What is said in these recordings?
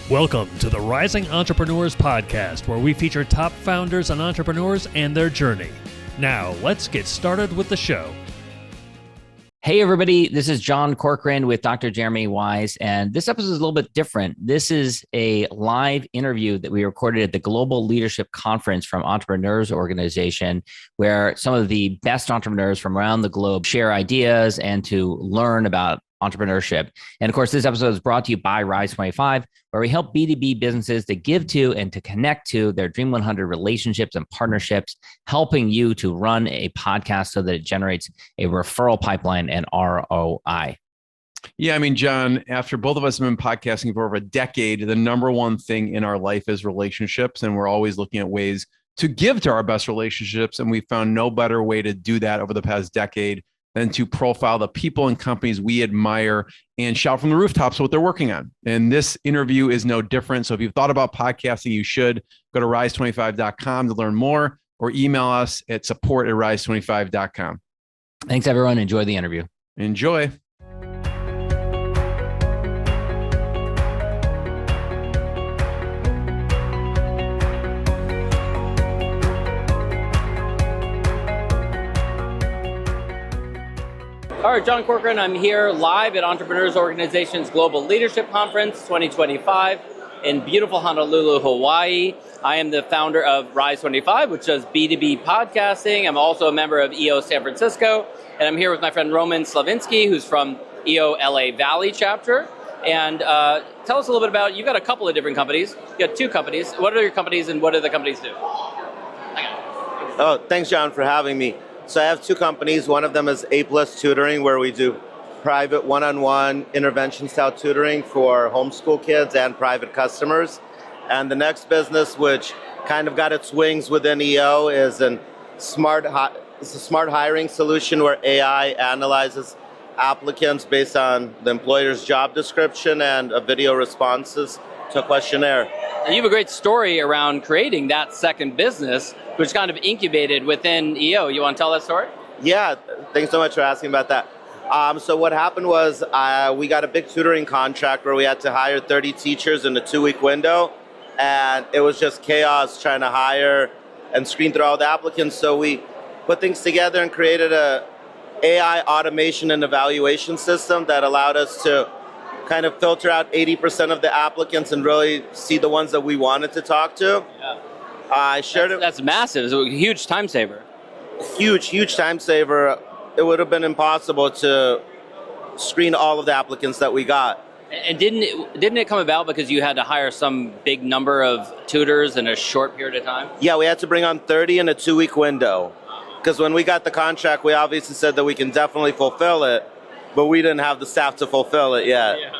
Welcome to the Rising Entrepreneurs Podcast, where we feature top founders and entrepreneurs and their journey. Now, let's get started with the show. Hey, everybody. This is John Corcoran with Dr. Jeremy Wise, and this episode is a little bit different. This is a live interview that we recorded at the Global Leadership Conference from Entrepreneurs Organization, where some of the best entrepreneurs from around the globe share ideas and to learn about entrepreneurship. And of course, this episode is brought to you by Rise 25, where we help B2B businesses to give to and to connect to their Dream 100 relationships and partnerships, helping you to run a podcast so that it generates a referral pipeline and ROI. Yeah, I mean, John, after both of us have been podcasting for over a decade, the number one thing in our life is relationships. And we're always looking at ways to give to our best relationships. And we found no better way to do that over the past decade than to profile the people and companies we admire and shout from the rooftops what they're working on. And this interview is no different. So if you've thought about podcasting, you should go to rise25.com to learn more, or email us at support@rise25.com. Thanks, everyone. Enjoy the interview. Enjoy. All right, John Corcoran, I'm here live at Entrepreneurs Organization's Global Leadership Conference 2025 in beautiful Honolulu, Hawaii. I am the founder of Rise 25, which does B2B podcasting. I'm also a member of EO San Francisco, and I'm here with my friend Roman Slavinsky, who's from EO LA Valley chapter. And tell us a little bit about, you've got a couple of different companies. You got two companies. What are your companies and what do the companies do? Oh, thanks, John, for having me. So I have two companies. One of them is A Tutoring, where we do private one-on-one intervention style tutoring for homeschool kids and private customers. And the next business, which kind of got its wings within EO, is it's a smart hiring solution where AI analyzes applicants based on the employer's job description and video responses to a questionnaire. And you have a great story around creating that second business, which kind of incubated within EO. You want to tell that story? Yeah, thanks so much for asking about that. So what happened was we got a big tutoring contract where we had to hire 30 teachers in a 2-week window, and it was just chaos trying to hire and screen through all the applicants. So we put things together and created a AI automation and evaluation system that allowed us to kind of filter out 80% of the applicants and really see the ones that we wanted to talk to. Yeah. I shared it. That's massive. It's a huge time saver. Huge time saver. It would have been impossible to screen all of the applicants that we got. And didn't it come about because you had to hire some big number of tutors in a short period of time? Yeah, we had to bring on 30 in a 2-week window. Because when we got the contract, we obviously said that we can definitely fulfill it, but we didn't have the staff to fulfill it yet. Yeah.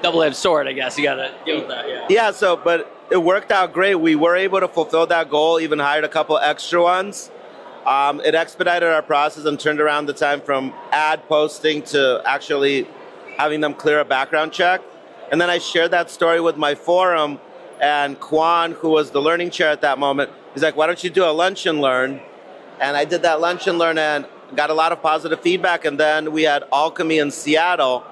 Double-edged sword, I guess. You got to deal with that, Yeah, but it worked out great. We were able to fulfill that goal, even hired a couple extra ones. It expedited our process and turned around the time from ad posting to actually having them clear a background check. And then I shared that story with my forum, and Kwan, who was the learning chair at that moment, he's like, why don't you do a lunch and learn? And I did that lunch and learn and got a lot of positive feedback. And then we had Alchemy in Seattle.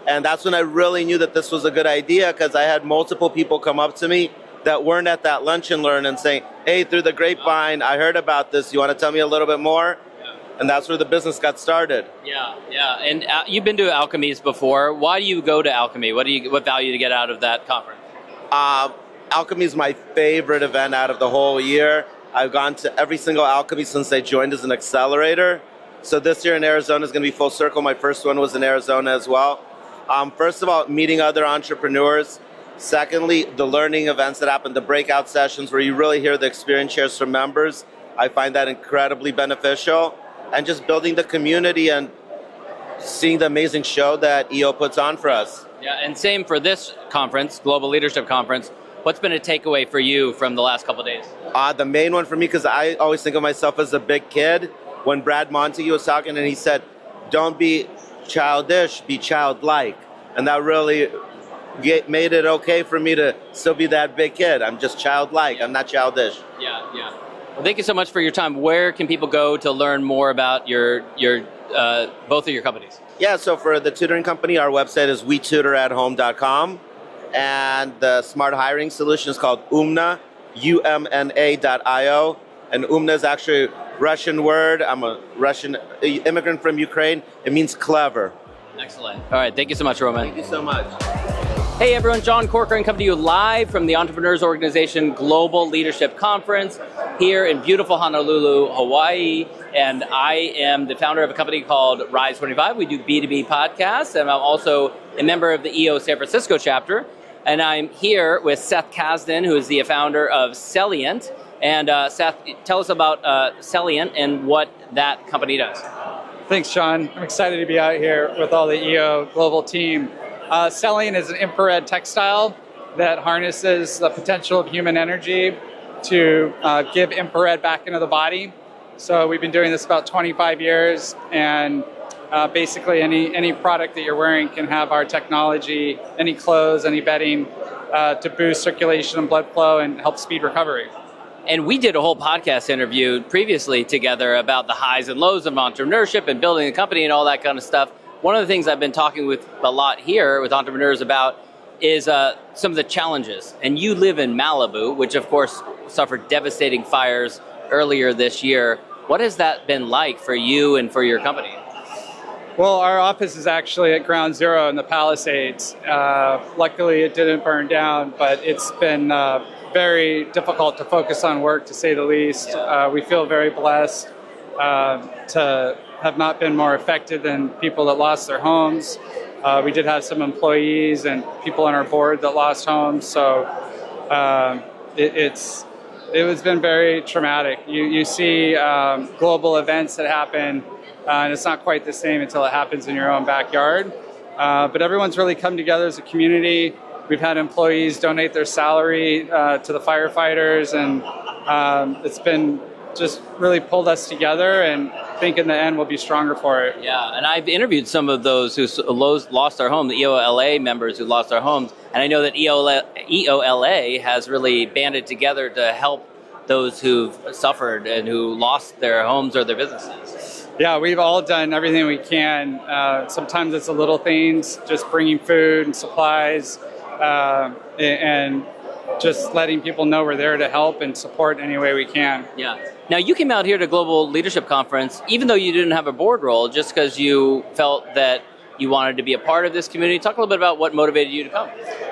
And that's when I really knew that this was a good idea, because I had multiple people come up to me that weren't at that lunch and learn and saying, hey, through the grapevine, I heard about this. You want to tell me a little bit more? Yeah. And that's where the business got started. Yeah. And you've been to Alchemies before. Why do you go to Alchemy? What value do you get out of that conference? Alchemy is my favorite event out of the whole year. I've gone to every single Alchemy since I joined as an accelerator. So this year in Arizona is going to be full circle. My first one was in Arizona as well. First of all, meeting other entrepreneurs. Secondly, the learning events that happen, the breakout sessions where you really hear the experience shares from members. I find that incredibly beneficial. And just building the community and seeing the amazing show that EO puts on for us. Yeah, and same for this conference, Global Leadership Conference. What's been a takeaway for you from the last couple of days? The main one for me, because I always think of myself as a big kid, when Brad Montague was talking and he said, don't be childish, be childlike. And that really made it okay for me to still be that big kid. I'm just childlike. I'm not childish. Yeah. Well, thank you so much for your time. Where can people go to learn more about your both of your companies? Yeah, so for the tutoring company, our website is wetutorathome.com. and the smart hiring solution is called Umna, UMNA.io. And Umna is actually a Russian word. I'm a Russian immigrant from Ukraine. It means clever. Excellent. All right, thank you so much, Roman. Thank you so much. Hey everyone, Jon Corcoran coming to you live from the Entrepreneurs Organization Global Leadership Conference here in beautiful Honolulu, Hawaii. And I am the founder of a company called Rise 25. We do B2B podcasts, and I'm also a member of the EO San Francisco chapter. And I'm here with Seth Casden, who is the founder of Celliant. And Seth, tell us about Celliant and what that company does. Thanks, John. I'm excited to be out here with all the EO global team. Celliant is an infrared textile that harnesses the potential of human energy to give infrared back into the body. So we've been doing this about 25 years, and basically any product that you're wearing can have our technology, any clothes, any bedding, to boost circulation and blood flow and help speed recovery. And we did a whole podcast interview previously together about the highs and lows of entrepreneurship and building a company and all that kind of stuff. One of the things I've been talking with a lot here with entrepreneurs about is some of the challenges. And you live in Malibu, which of course suffered devastating fires earlier this year. What has that been like for you and for your company? Well, our office is actually at Ground Zero in the Palisades. Luckily, it didn't burn down, but it's been very difficult to focus on work, to say the least. We feel very blessed to have not been more affected than people that lost their homes. We did have some employees and people on our board that lost homes, so it has been very traumatic. You see global events that happen, and it's not quite the same until it happens in your own backyard. But everyone's really come together as a community. We've had employees donate their salary to the firefighters, and it's been just really pulled us together, and I think in the end we'll be stronger for it. Yeah, and I've interviewed some of those who lost their home, the EOLA members who lost their homes, and I know that EOLA has really banded together to help those who've suffered and who lost their homes or their businesses. Yeah, we've all done everything we can. Sometimes it's the little things, just bringing food and supplies, and just letting people know we're there to help and support any way we can. Yeah. Now, you came out here to Global Leadership Conference, even though you didn't have a board role, just because you felt that you wanted to be a part of this community. Talk a little bit about what motivated you to come.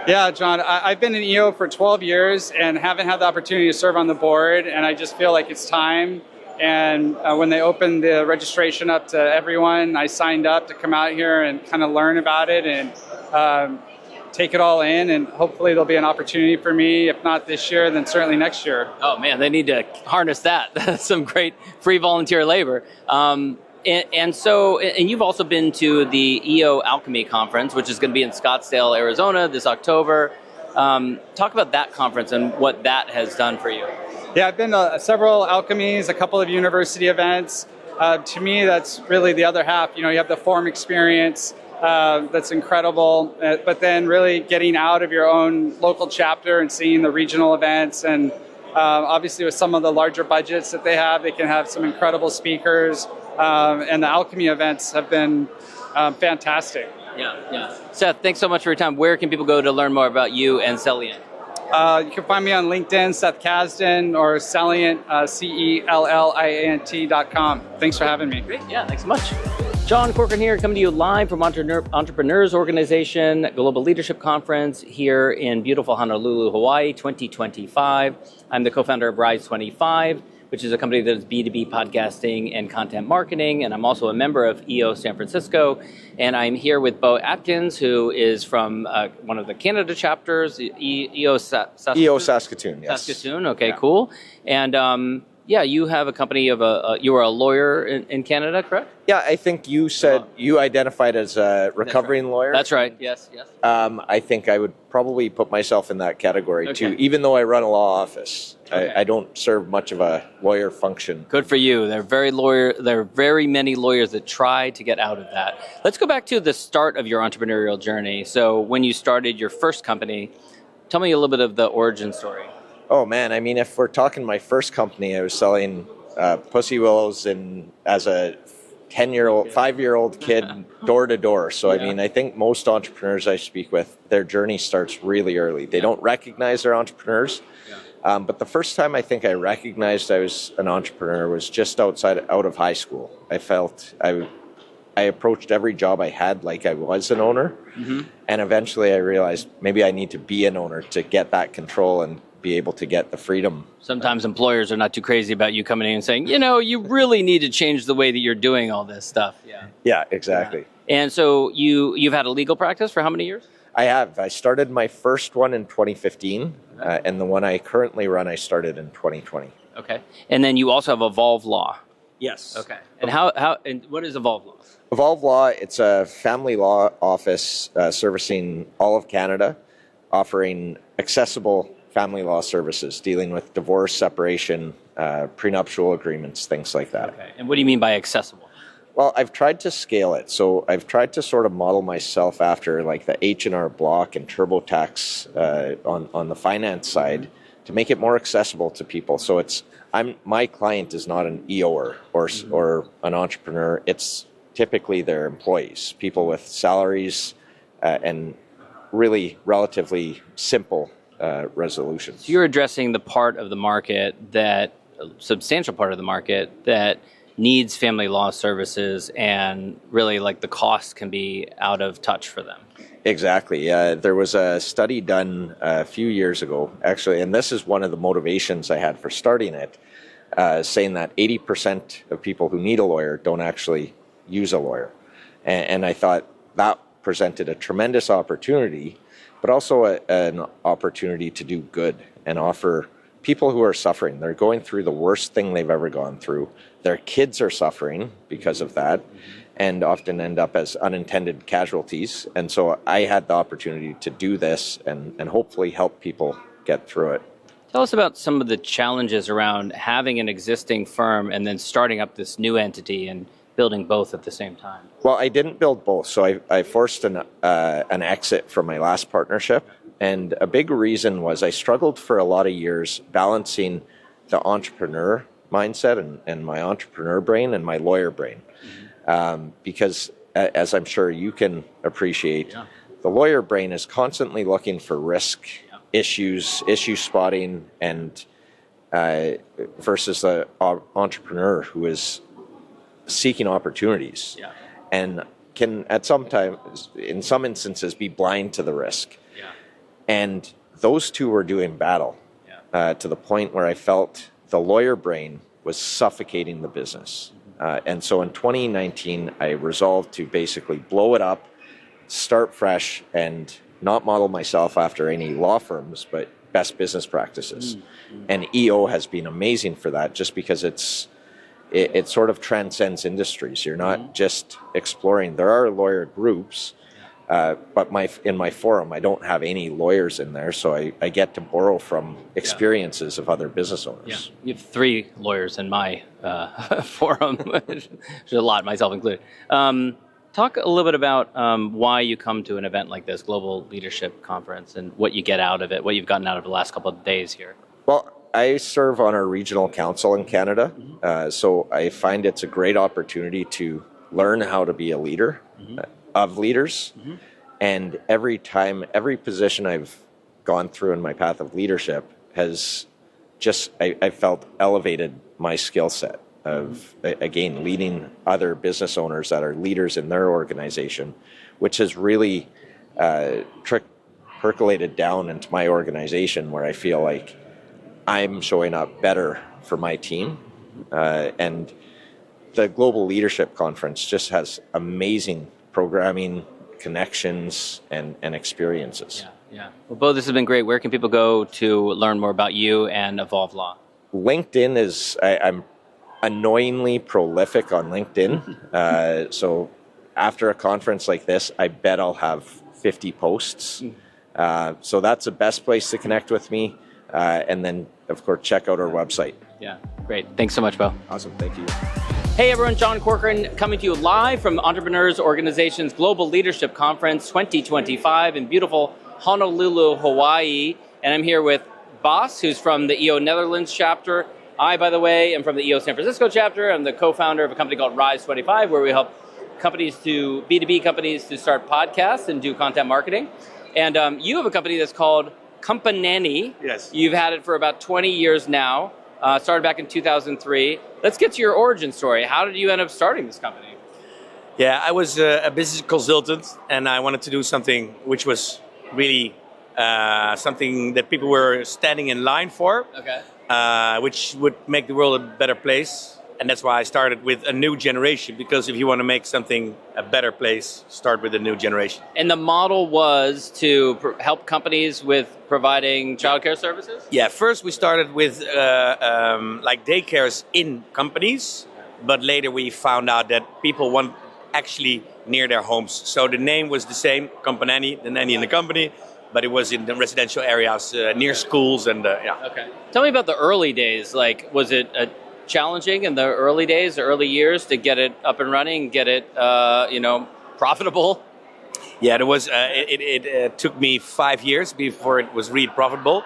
Yeah, John, I've been in EO for 12 years and haven't had the opportunity to serve on the board, and I just feel like it's time. And when they opened the registration up to everyone, I signed up to come out here and kind of learn about it and take it all in, and hopefully there'll be an opportunity for me, if not this year, then certainly next year. Oh man, they need to harness that. That's some great free volunteer labor. And you've also been to the EO Alchemy Conference, which is going to be in Scottsdale, Arizona this October. Talk about that conference and what that has done for you. Yeah, I've been to several alchemies, a couple of university events. To me, that's really the other half. You know, you have the forum experience, that's incredible, but then really getting out of your own local chapter and seeing the regional events, and obviously with some of the larger budgets that they can have some incredible speakers, and the alchemy events have been fantastic. Yeah. Seth, thanks so much for your time. Where can people go to learn more about you and Celliant? You can find me on LinkedIn, Seth Casden, or Celliant, CELLIANT.com. Thanks for having me. Great. Yeah, thanks so much. Jon Corcoran here, coming to you live from Entrepreneurs Organization Global Leadership Conference here in beautiful Honolulu, Hawaii, 2025. I'm the co-founder of Rise 25, which is a company that does B2B podcasting and content marketing, and I'm also a member of EO San Francisco. And I'm here with Beau Atkins, who is from one of the Canada chapters, EO Saskatoon. EO Saskatoon, yes. Saskatoon, okay, cool. And you have a company of you are a lawyer in Canada, correct? Yeah, I think you said you identified as a recovering lawyer. That's right, yes. I think I would probably put myself in that category too, even though I run a law office. Okay. I don't serve much of a lawyer function. Good for you. There are very many lawyers that try to get out of that. Let's go back to the start of your entrepreneurial journey. So when you started your first company, tell me a little bit of the origin story. Oh man, I mean, if we're talking my first company, I was selling pussy willows as a 10-year-old, 5-year-old kid door to door. So, I mean, I think most entrepreneurs I speak with, their journey starts really early. They don't recognize they're entrepreneurs. But the first time I think I recognized I was an entrepreneur was just out of high school. I felt I approached every job I had like I was an owner. And eventually I realized maybe I need to be an owner to get that control and be able to get the freedom. Sometimes employers are not too crazy about you coming in and saying, you really need to change the way that you're doing all this stuff. Yeah, exactly. Yeah. And so you've had a legal practice for how many years? I have. I started my first one in 2015, and the one I currently run, I started in 2020. Okay. And then you also have Evolve Law. Yes. Okay. And and what is Evolve Law? Evolve Law, it's a family law office servicing all of Canada, offering accessible family law services, dealing with divorce, separation, prenuptial agreements, things like that. Okay. And what do you mean by accessible? Well, I've tried to scale it. So I've tried to sort of model myself after like the H&R Block and TurboTax on the finance side to make it more accessible to people. So my client is not an EOer or an entrepreneur. It's typically their employees, people with salaries and really relatively simple resolutions. So you're addressing the part of the market a substantial part of the market that needs family law services, and really like the cost can be out of touch for them. Exactly. There was a study done a few years ago, actually, and this is one of the motivations I had for starting it, saying that 80% of people who need a lawyer don't actually use a lawyer. And I thought that presented a tremendous opportunity, but also an opportunity to do good and offer people who are suffering. They're going through the worst thing they've ever gone through. Their kids are suffering because of that and often end up as unintended casualties. And so I had the opportunity to do this and hopefully help people get through it. Tell us about some of the challenges around having an existing firm and then starting up this new entity and building both at the same time. Well, I didn't build both. So I forced an exit from my last partnership. And a big reason was I struggled for a lot of years balancing the entrepreneur mindset and my entrepreneur brain and my lawyer brain. Because as I'm sure you can appreciate, the lawyer brain is constantly looking for risk, issue spotting, and versus the entrepreneur who is seeking opportunities and can at some time, in some instances, be blind to the risk. And those two were doing battle to the point where I felt the lawyer brain was suffocating the business. And so in 2019, I resolved to basically blow it up, start fresh, and not model myself after any law firms, but best business practices. And EO has been amazing for that, just because it sort of transcends industries. You're not just exploring. There are lawyer groups, but in my forum, I don't have any lawyers in there, so I get to borrow from experiences of other business owners. You have 3 lawyers in my forum, which is a lot, myself included. Talk a little bit about why you come to an event like this, Global Leadership Conference, and what you get out of it, what you've gotten out of the last couple of days here. Well, I serve on our regional council in Canada, so I find it's a great opportunity to learn how to be a leader of leaders. And every position I've gone through in my path of leadership has I felt elevated my skill set of, again, leading other business owners that are leaders in their organization, which has really percolated down into my organization, where I feel like I'm showing up better for my team. And the Global Leadership Conference just has amazing programming, connections, and experiences. Well, Beau, this has been great. Where can people go to learn more about you and Evolve Law? LinkedIn is, I'm annoyingly prolific on LinkedIn. So after a conference like this, I bet I'll have 50 posts. So that's the best place to connect with me. And then, of course, check out our website. Yeah, great. Thanks so much, Beau. Awesome. Thank you. Hey everyone, Jon Corcoran coming to you live from Entrepreneurs Organization's Global Leadership Conference 2025 in beautiful Honolulu, Hawaii. And I'm here with Bas, who's from the EO Netherlands chapter, I, by the way, am from the EO San Francisco chapter. I'm the co-founder of a company called Rise 25, where we help B2B companies to start podcasts and do content marketing. And you have a company that's called CompaNanny. Yes. You've had it for about 20 years now. Started back in 2003. Let's get to your origin story. How did you end up starting this company? Yeah, I was a business consultant, and I wanted to do something which was really something that people were standing in line for, which would make the world a better place. And that's why I started with a new generation, because if you want to make something a better place, start with a new generation. And the model was to help companies with providing childcare services? Yeah, first we started with like daycares in companies, but later we found out that people want actually near their homes. So the name was the same, CompaNanny, the nanny in the company, but it was in the residential areas near schools and yeah. Okay. Tell me about the early days. Like, was it challenging in the early days, the early years, to get it up and running, get it, profitable? Yeah, there was. It took me 5 years before it was really profitable,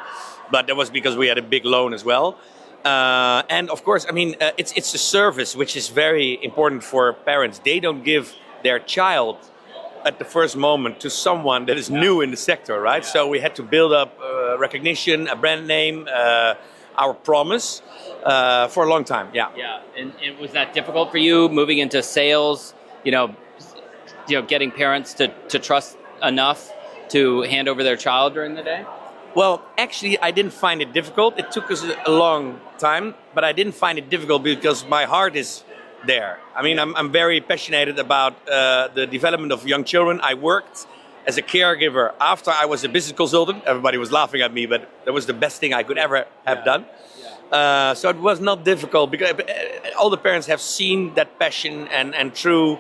but that was because we had a big loan as well. And of course, I mean, it's a service which is very important for parents. They don't give their child at the first moment to someone that is new in the sector, right? Yeah. So we had to build up recognition, a brand name, our promise for a long time. Yeah. Yeah. And was that difficult for you moving into sales? Getting parents to trust enough to hand over their child during the day? Well, actually, I didn't find it difficult. It took us a long time, but I didn't find it difficult because my heart is there. I mean, I'm very passionate about the development of young children. I worked as a caregiver after I was a business consultant. Everybody was laughing at me, but that was the best thing I could ever have done. Yeah. So it was not difficult because all the parents have seen that passion and true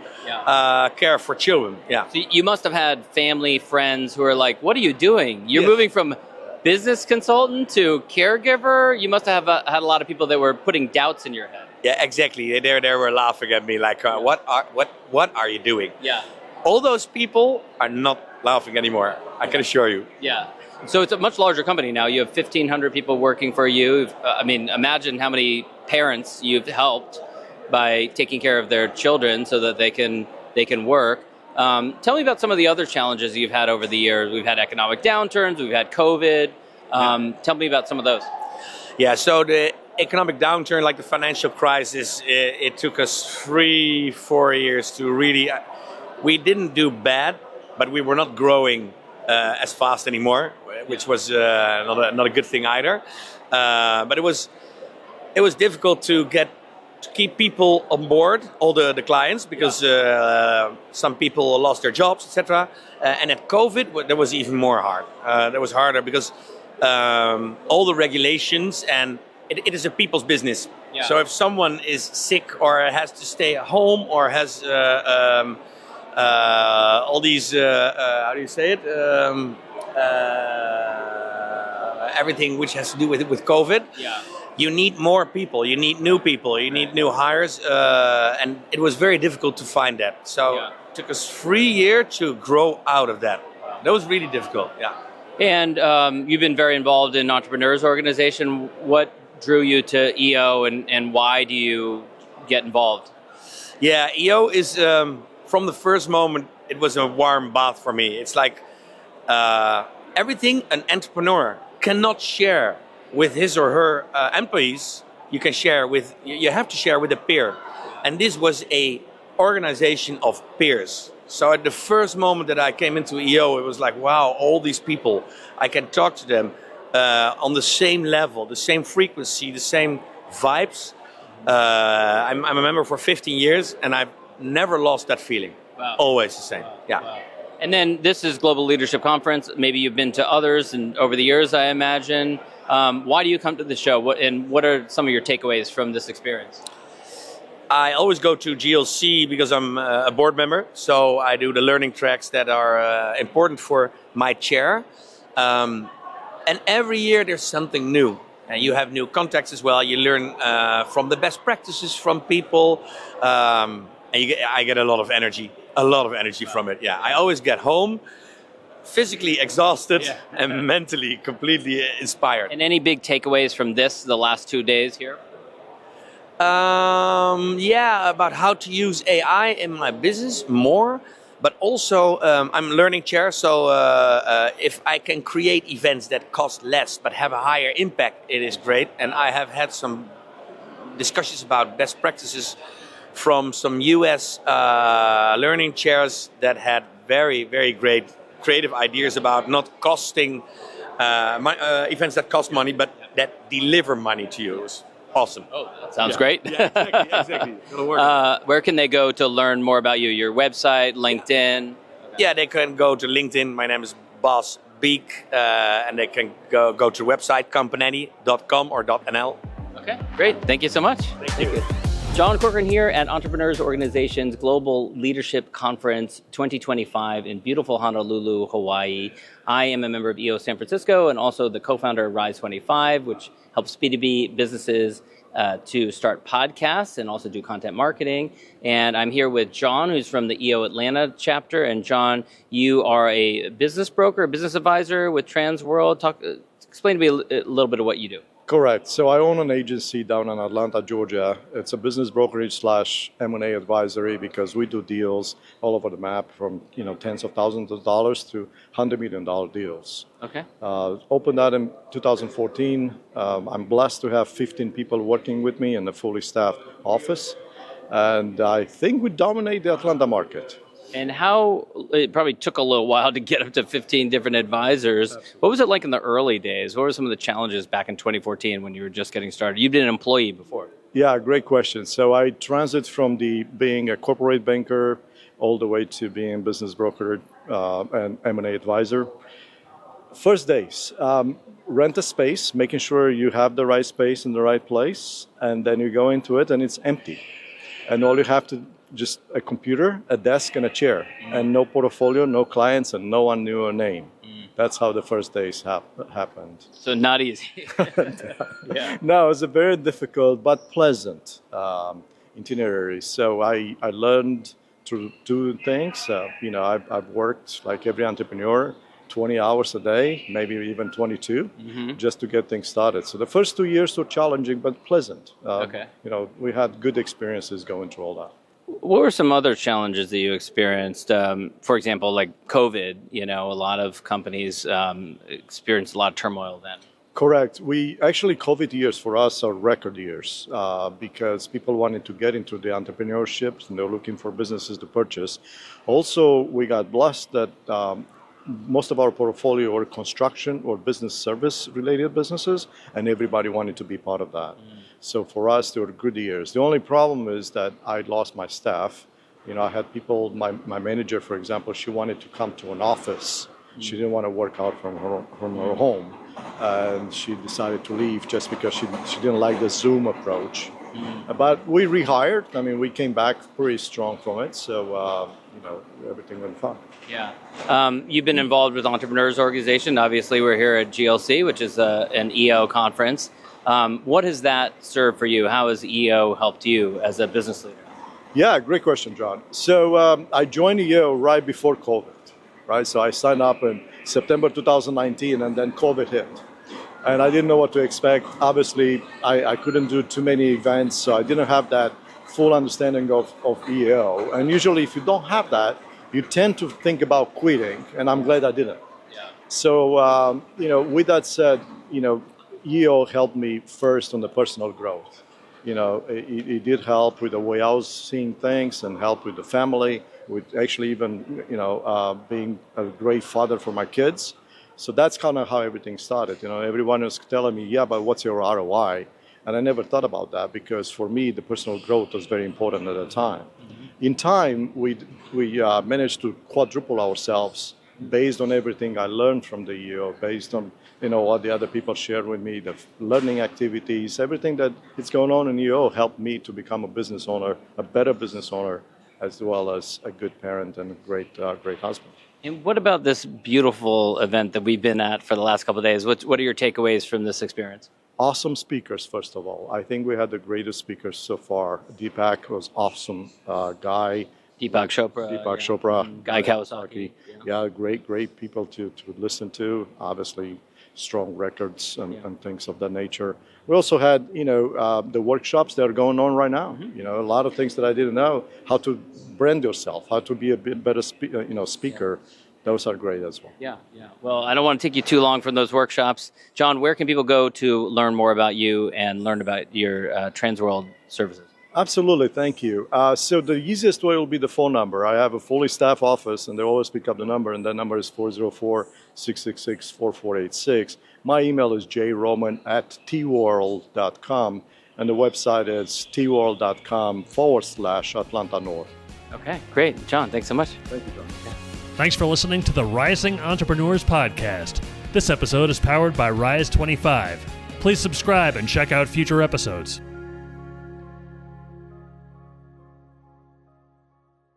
care for children. Yeah. So you must have had family, friends who are like, "What are you doing? You're moving from business consultant to caregiver." You must have had a lot of people that were putting doubts in your head. Yeah, exactly. They were laughing at me like, "What are you doing?" Yeah. All those people are not laughing anymore. I can assure you. Yeah. So it's a much larger company now. You have 1,500 people working for you. Imagine how many parents you've helped by taking care of their children so that they can work. Tell me about some of the other challenges you've had over the years. We've had economic downturns. We've had COVID. Tell me about some of those. Yeah. So the economic downturn, like the financial crisis, it took us 3-4 years to really. We didn't do bad, but we were not growing as fast anymore, which was not a good thing either. But it was difficult to keep people on board, all the clients, because some people lost their jobs, etc. And at COVID, that was even more hard. That was harder because all the regulations, and it is a people's business. Yeah. So if someone is sick or has to stay at home or has all these, how do you say it? Everything which has to do with COVID. Yeah. You need more people. You need new people. You need new hires. And it was very difficult to find that. So it took us 3 years to grow out of that. That was really difficult. Yeah. And you've been very involved in Entrepreneurs Organization. What drew you to EO and why do you get involved? Yeah, EO is... from the first moment, it was a warm bath for me. It's like everything an entrepreneur cannot share with his or her employees, you have to share with a peer. And this was a organization of peers. So at the first moment that I came into EO, it was like, wow, all these people, I can talk to them on the same level, the same frequency, the same vibes. I'm a member for 15 years and I've never lost that feeling. Wow. Always the same. Wow. Yeah. Wow. And then this is Global Leadership Conference. Maybe you've been to others and over the years, I imagine. Why do you come to the show? What are some of your takeaways from this experience? I always go to GLC because I'm a board member. So I do the learning tracks that are important for my chair. And every year there's something new. And you have new contacts as well. You learn from the best practices from people. And I get a lot of energy from it. Yeah, I always get home physically exhausted and mentally completely inspired. And any big takeaways from the last 2 days here? Yeah, about how to use AI in my business more, but also I'm learning chair. So if I can create events that cost less but have a higher impact, it is great. And I have had some discussions about best practices from some US learning chairs that had very, very great creative ideas about not costing events that cost money, but that deliver money to you. It was awesome. Oh, that sounds great. Yeah, exactly. It'll work. Where can they go to learn more about you? Your website, LinkedIn? Yeah, they can go to LinkedIn. My name is Bas Beek, and they can go to the website CompaNanny.com or .nl. Okay, great. Thank you so much. Thank you. Jon Corcoran here at Entrepreneurs Organization's Global Leadership Conference 2025 in beautiful Honolulu, Hawaii. I am a member of EO San Francisco and also the co-founder of Rise 25, which helps B2B businesses to start podcasts and also do content marketing. And I'm here with Jon, who's from the EO Atlanta chapter. And Jon, you are a business broker, a business advisor with Transworld. Explain to me a little bit of what you do. Correct. So I own an agency down in Atlanta, Georgia. It's a business brokerage / M&A advisory because we do deals all over the map from tens of thousands of dollars to $100 million deals. Okay. Opened that in 2014. I'm blessed to have 15 people working with me in a fully staffed office. And I think we dominate the Atlanta market. And how, it probably took a little while to get up to 15 different advisors. Absolutely. What was it like in the early days? What were some of the challenges back in 2014 when you were just getting started? You've been an employee before. Yeah, great question. So I transit from being a corporate banker all the way to being a business broker and M&A advisor. First days, rent a space, making sure you have the right space in the right place, and then you go into it and it's empty. And all you have to just a computer, a desk, and a chair, and no portfolio, no clients, and no one knew a name. That's how the first days happened. So not easy. Yeah. No, it was a very difficult but pleasant itinerary. So I learned to do things. I've worked like every entrepreneur, 20 hours a day, maybe even 22, just to get things started. So the first 2 years were challenging but pleasant. Okay. We had good experiences going through all that. What were some other challenges that you experienced? For example, like COVID, a lot of companies experienced a lot of turmoil then. Correct. COVID years for us are record years because people wanted to get into the entrepreneurship and they're looking for businesses to purchase. Also, we got blessed that most of our portfolio were construction or business service related businesses, and everybody wanted to be part of that. So for us, they were good years. The only problem is that I lost my staff. I had people, my manager, for example, she wanted to come to an office. She didn't want to work out from her home. And she decided to leave just because she didn't like the Zoom approach. But we rehired. We came back pretty strong from it. So, everything went fine. Yeah. You've been involved with Entrepreneurs Organization. Obviously, we're here at GLC, which is an EO conference. What has that served for you? How has EO helped you as a business leader? Yeah, great question, John. So I joined EO right before COVID, right? So I signed up in September 2019 and then COVID hit. And I didn't know what to expect. Obviously, I couldn't do too many events, so I didn't have that full understanding of EO. And usually if you don't have that, you tend to think about quitting, and I'm glad I didn't. Yeah. So, with that said, EO helped me first on the personal growth. It did help with the way I was seeing things and help with the family, with actually even, being a great father for my kids. So that's kind of how everything started. Everyone was telling me, yeah, but what's your ROI? And I never thought about that because for me, the personal growth was very important at the time. In time, we managed to quadruple ourselves based on everything I learned from the EO, based on what the other people shared with me, the learning activities, everything that is going on in EO helped me to become a business owner, a better business owner, as well as a good parent and a great husband. And what about this beautiful event that we've been at for the last couple of days? What are your takeaways from this experience? Awesome speakers, first of all. I think we had the greatest speakers so far. Deepak was awesome guy. Deepak Chopra. Guy Kawasaki. Yeah, great people to listen to. Obviously, strong records and things of that nature. We also had, the workshops that are going on right now. A lot of things that I didn't know, how to brand yourself, how to be a bit better speaker. Those are great as well. Yeah. Well, I don't want to take you too long from those workshops. John, where can people go to learn more about you and learn about your Transworld services? Absolutely, thank you. So the easiest way will be the phone number. I have a fully staffed office, and they always pick up the number, and that number is 404-666-4486. My email is jroman@tworld.com, and the website is tworld.com/Atlanta North. Okay, great. John, thanks so much. Thank you, John. Thanks for listening to the Rising Entrepreneurs Podcast. This episode is powered by Rise 25. Please subscribe and check out future episodes.